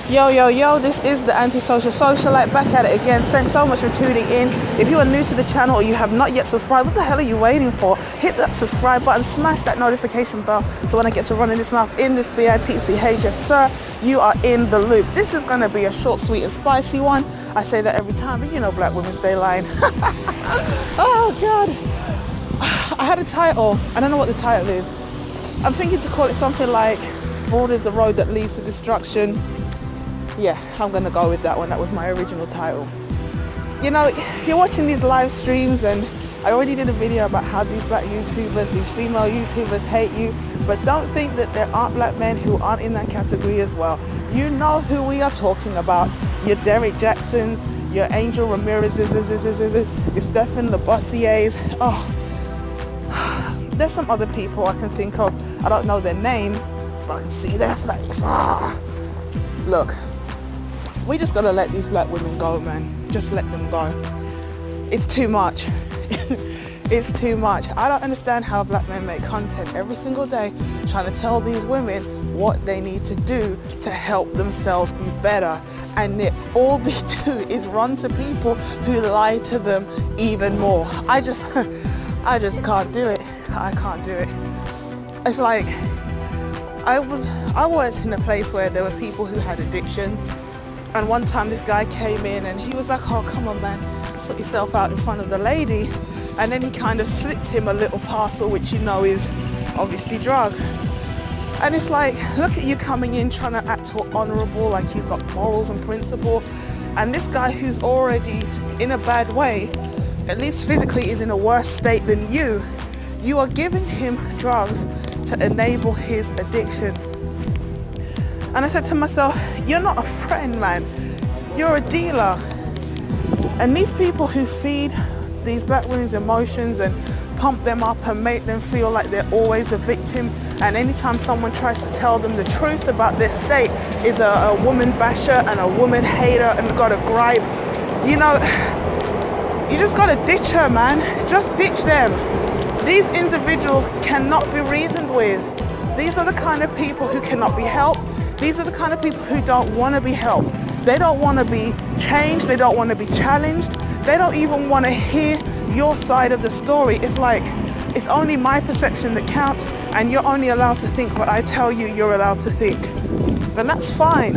Yo, yo, yo, this is the Antisocial Socialite back at it again. Thanks so much for tuning in. If you are new to the channel or you have not yet subscribed, what the hell are you waiting for? Hit that subscribe button, smash that notification bell so when I get to running this mouth in this BITCH, yes sir, you are in the loop. This is going to be a short, sweet and spicy one. I say that every time, but you know black women stay lying. Oh God. I had a title. I don't know what the title is. I'm thinking to call it something like Broad is the Road That Leads to Destruction. Yeah, I'm gonna go with that one. That was my original title. You know, you're watching these live streams and I already did a video about how these black YouTubers, these female YouTubers hate you, but don't think that there aren't black men who aren't in that category as well. You know who we are talking about. Your Derek Jacksons, your Angel Ramirez's, your Stephen Labossier's. Oh, there's some other people I can think of. I don't know their name, but I can see their face. Look. We just gotta let these black women go, man. Just let them go. It's too much. It's too much. I don't understand how black men make content every single day trying to tell these women what they need to do to help themselves be better. And all they do is run to people who lie to them even more. I just can't do it. I can't do it. It's like, I worked in a place where there were people who had addiction. And one time this guy came in and he was like, oh, come on, man, sort yourself out in front of the lady. And then he kind of slipped him a little parcel, which you know is obviously drugs. And it's like, look at you coming in trying to act all honorable, like you've got morals and principle. And this guy who's already in a bad way, at least physically is in a worse state than you are giving him drugs to enable his addiction. And I said to myself, you're not a friend, man. You're a dealer. And these people who feed these black women's emotions and pump them up and make them feel like they're always a victim, and anytime someone tries to tell them the truth about their state is a woman basher and a woman hater and got a gripe, you know, you just gotta ditch her, man. Just ditch them. These individuals cannot be reasoned with. These are the kind of people who cannot be helped. These are the kind of people who don't want to be helped. They don't want to be changed. They don't want to be challenged. They don't even want to hear your side of the story. It's like, it's only my perception that counts, and you're only allowed to think what I tell you you're allowed to think. And that's fine.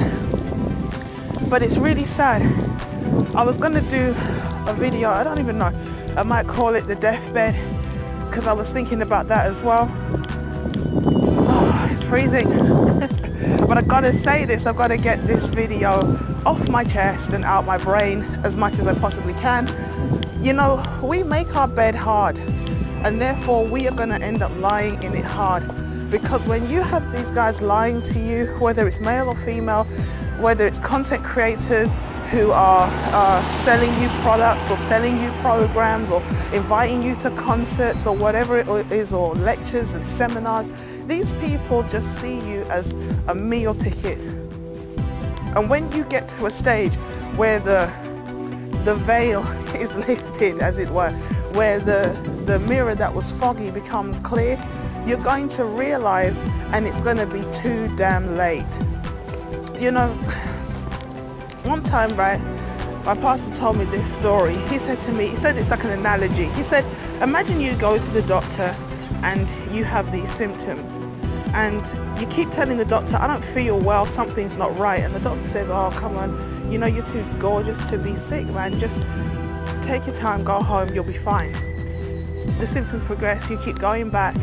But it's really sad. I was going to do a video, I don't even know. I might call it the deathbed, because I was thinking about that as well. Oh, it's freezing. But I gotta say this, I've got to get this video off my chest and out my brain as much as I possibly can. You know, we make our bed hard, and therefore we are gonna end up lying in it hard. Because when you have these guys lying to you, whether it's male or female, whether it's content creators who are selling you products or selling you programs or inviting you to concerts or whatever it is, or lectures and seminars, these people just see you as a meal ticket. And when you get to a stage where the veil is lifted, as it were, where the mirror that was foggy becomes clear, you're going to realize, and it's going to be too damn late. You know, one time, right, my pastor told me this story. He said to me, he said it's like an analogy. He said, imagine you go to the doctor and you have these symptoms, and you keep telling the doctor, I don't feel well, something's not right. And the doctor says, oh, come on, you know, you're too gorgeous to be sick, man. Just take your time, go home, you'll be fine. The symptoms progress, you keep going back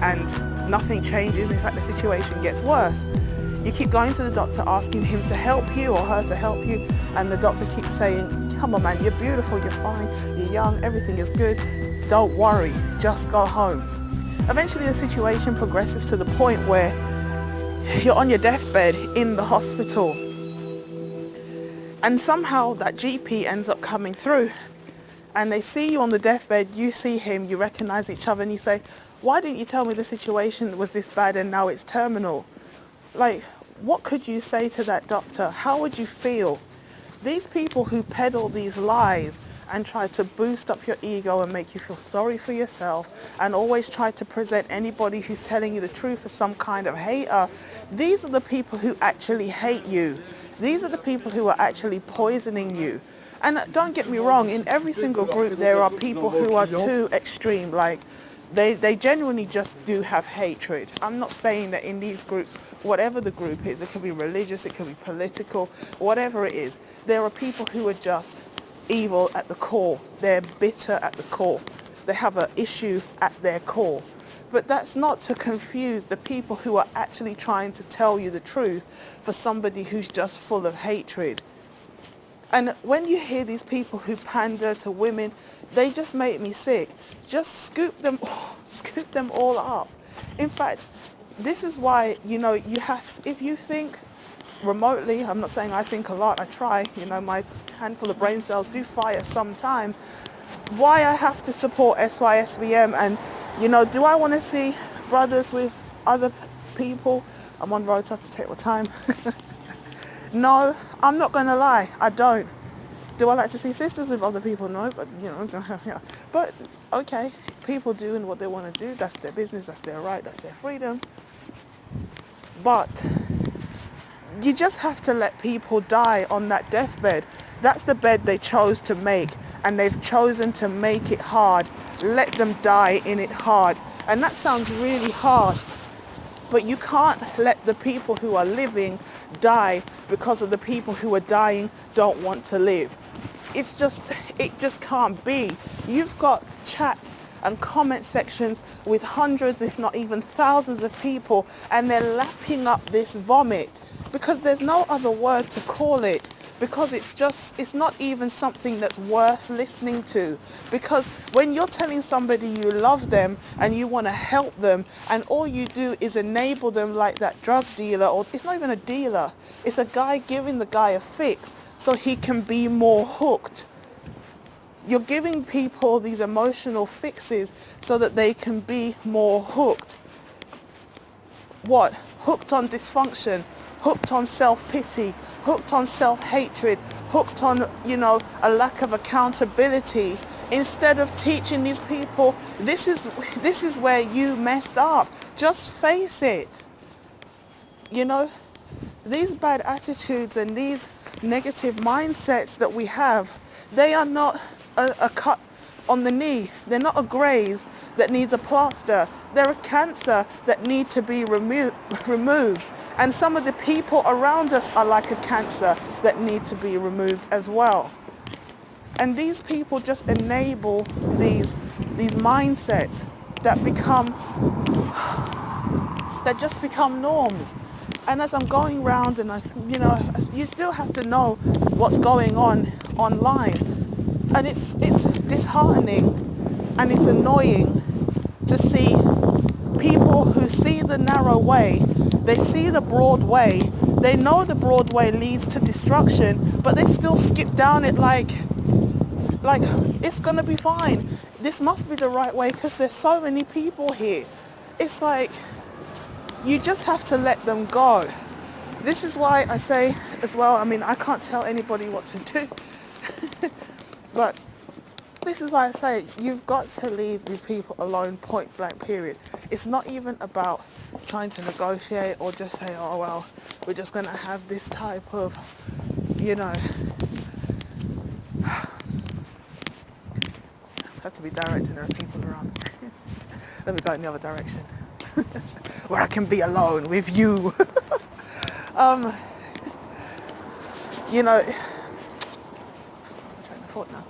and nothing changes. In fact, the situation gets worse. You keep going to the doctor, asking him to help you or her to help you, and the doctor keeps saying, come on, man, you're beautiful, you're fine, you're young, everything is good. Don't worry, just go home. Eventually the situation progresses to the point where you're on your deathbed in the hospital, and somehow that GP ends up coming through, and they see you on the deathbed, you see him, you recognize each other, and you say, why didn't you tell me the situation was this bad and now it's terminal? Like, what could you say to that doctor? How would you feel? These people who peddle these lies and try to boost up your ego and make you feel sorry for yourself, and always try to present anybody who's telling you the truth as some kind of hater, these are the people who actually hate you. These are the people who are actually poisoning you. And don't get me wrong, in every single group there are people who are too extreme. Like, they genuinely just do have hatred. I'm not saying that in these groups, whatever the group is, it could be religious, it could be political, whatever it is, there are people who are just evil at the core. They're bitter at the core. They have an issue at their core. But that's not to confuse the people who are actually trying to tell you the truth for somebody who's just full of hatred. And when you hear these people who pander to women, they just make me sick. Just scoop them all up. In fact, this is why, you know, you have, if you think remotely, I'm not saying I think a lot, I try, you know, my handful of brain cells do fire sometimes. Why I have to support SYSBM, and, you know, do I want to see brothers with other people? I'm on road, so I have to take my time. No, I'm not going to lie, I don't. Do I like to see sisters with other people? No, but, you know, yeah. But, okay, people doing what they want to do, that's their business, that's their right, that's their freedom. But you just have to let people die on that deathbed. That's the bed they chose to make, and they've chosen to make it hard. Let them die in it hard. And that sounds really harsh, but you can't let the people who are living die because of the people who are dying don't want to live. It just can't be. You've got chats and comment sections with hundreds, if not even thousands of people, and they're lapping up this vomit because there's no other word to call it, because it's not even something that's worth listening to. Because when you're telling somebody you love them and you want to help them, and all you do is enable them like that drug dealer, or it's not even a dealer, it's a guy giving the guy a fix so he can be more hooked. You're giving people these emotional fixes so that they can be more hooked. What? Hooked on dysfunction, hooked on self-pity, hooked on self-hatred, hooked on, you know, a lack of accountability. Instead of teaching these people, this is where you messed up. Just face it. You know, these bad attitudes and these negative mindsets that we have, they are not a cut on the knee. They're not a graze that needs a plaster. They're a cancer that need to be removed. And some of the people around us are like a cancer that need to be removed as well. And these people just enable these mindsets that just become norms. And as I'm going around, and you still have to know what's going on online. And it's disheartening and it's annoying to see people who see the narrow way, they see the broad way, they know the broad way leads to destruction, but they still skip down it like it's gonna be fine. This must be the right way because there's so many people here. It's like, you just have to let them go. This is why I say as well, I mean, I can't tell anybody what to do. But this is why I say you've got to leave these people alone, point blank, period. It's not even about trying to negotiate or just say, oh, well, we're just going to have this type of, you know, I have to be direct and there are people around. Let me go in the other direction. Where I can be alone with you. You know, I'm trying to thought now.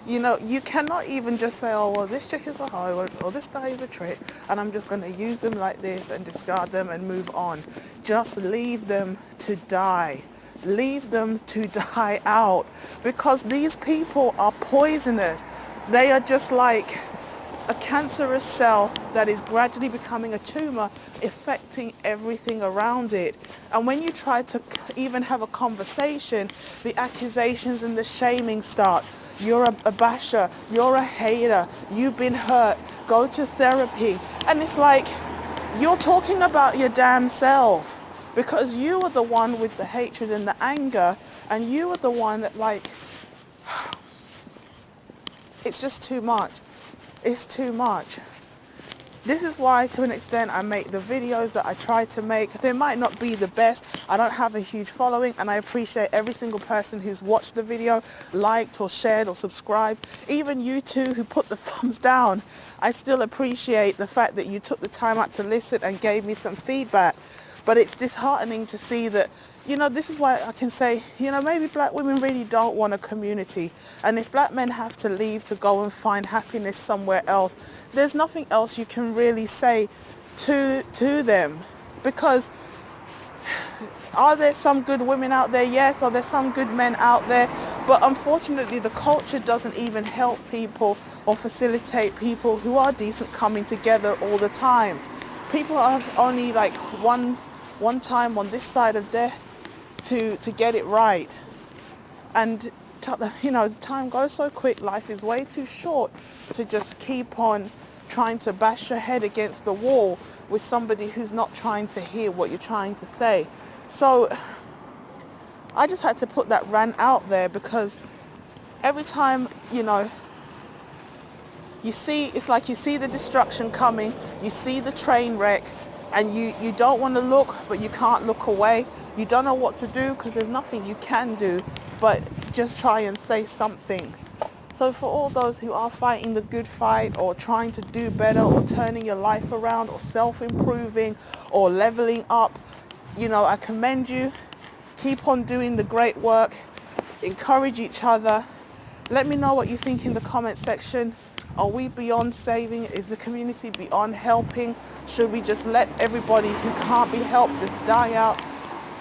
You know, you cannot even just say, oh, well, this chick is a hoe, or this guy is a trick, and I'm just going to use them like this and discard them and move on. Just leave them to die. Leave them to die out. Because these people are poisonous. They are just like a cancerous cell that is gradually becoming a tumor, affecting everything around it. And when you try to even have a conversation, the accusations and the shaming starts. You're a basher, you're a hater, you've been hurt, go to therapy. And it's like, you're talking about your damn self, because you are the one with the hatred and the anger, and you are the one that, like, it's just too much. It's too much. This is why, to an extent, I make the videos that I try to make. They might not be the best. I don't have a huge following, and I appreciate every single person who's watched the video, liked or shared or subscribed. Even you two who put the thumbs down. I still appreciate the fact that you took the time out to listen and gave me some feedback. But it's disheartening to see that, this is why I can say, maybe black women really don't want a community. And if black men have to leave to go and find happiness somewhere else, there's nothing else you can really say to them. Because are there some good women out there? Yes. Are there some good men out there? But unfortunately, the culture doesn't even help people or facilitate people who are decent coming together all the time. People are only like one time on this side of death to get it right. And the time goes so quick. Life is way too short to just keep on trying to bash your head against the wall with somebody who's not trying to hear what you're trying to say. So I just had to put that rant out there, because every time, you see, it's like you see the destruction coming, you see the train wreck, and you don't want to look, but you can't look away. You don't know what to do because there's nothing you can do but just try and say something. So for all those who are fighting the good fight, or trying to do better, or turning your life around, or self-improving, or leveling up, I commend you. Keep on doing the great work. Encourage each other. Let me know what you think in the comment section. Are we beyond saving? Is the community beyond helping? Should we just let everybody who can't be helped just die out?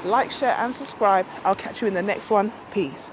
Like, share and subscribe. I'll catch you in the next one. Peace.